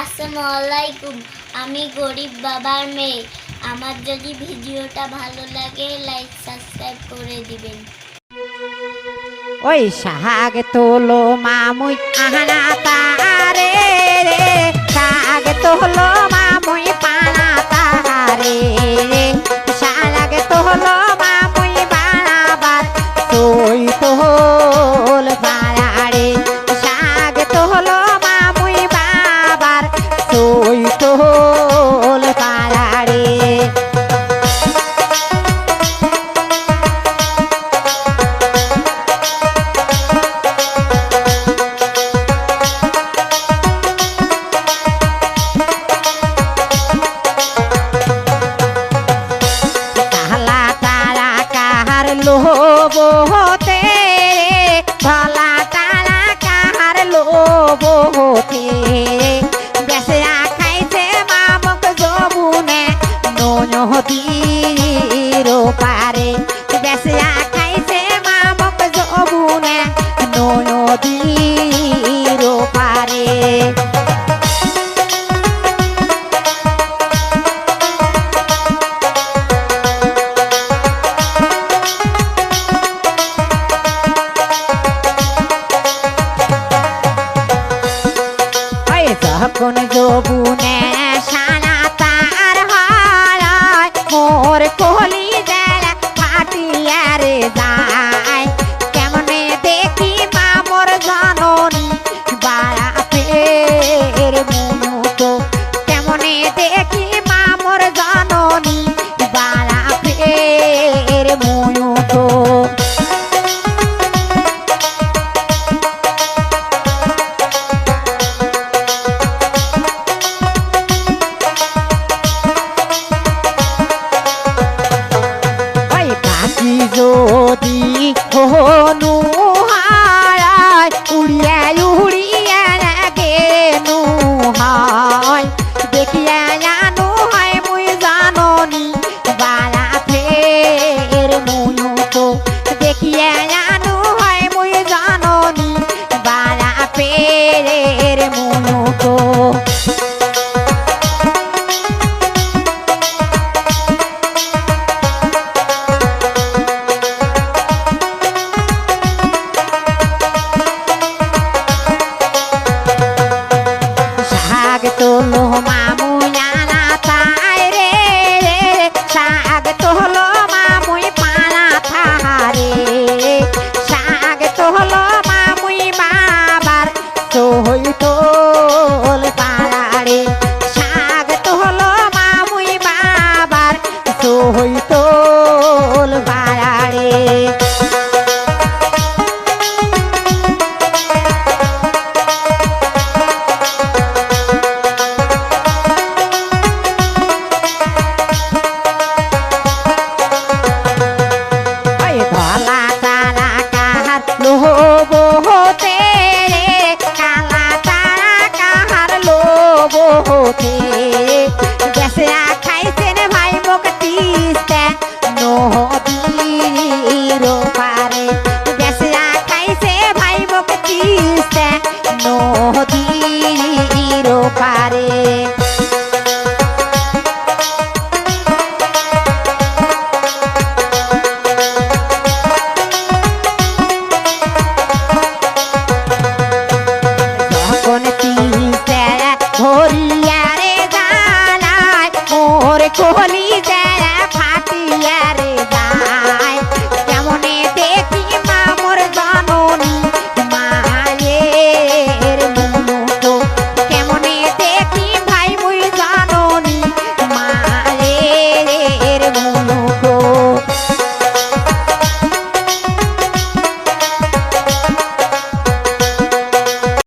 আসসালামু আলাইকুম। আমি গরিব বাবার মেয়ে। আমার যদি ভিডিওটা ভালো লাগে লাইক সাবস্ক্রাইব করে দিবেন। ওই শাগ তোলো মামুই আহানা তারে রে, শাগ তোলো মামুই পানা তারে রে, শাগ তোলো মামুই বাড়াবার তুই তোল বাড়ারে, শাগ তোলো মামুই বাবার তুই তোল বাড়ারে। लोभ होते भला तारा काहार लोभ होते बेसे खाइছে মামক জবুনে নদীর পারে, বেসে খাইছে মামক জবুনে নদীর পারে। যখন যবুনে সানা তার হয় মোর কোহলি দেলা ফাটিয়া রে যায়, কেমনে দেখি মামর জননী বাড়া ফের মুনুতো, কেমনে দেখি মামর জননী বাড়া ফের মুনুতো। যদি হনু হারায় উড়িয়া উড়িয়া গেনু হয়, দেখিয়া জানু হয় মুই জাননি বালা ফের মুনুতো, দেখিয়া জানু হয় মুই জাননি বালা ফের মুনুতো। তোলো মামুই আনা তাই রে, শাগ তোলো মামুই পানা থারে, শাগ তোলো মামুই বাবার তোই তোল পাড়ারে, শাগ তোলো মামুই বাবার তোই তোল পাড়ারে। লোভ হতে রে কালা তারা কাহার লোভ হতে, বেসে খাইছেন ভাই মোক তিস্তা নদীর পারে, বেসে খাইছে ভাই মোক তিস্তা নদীর পারে।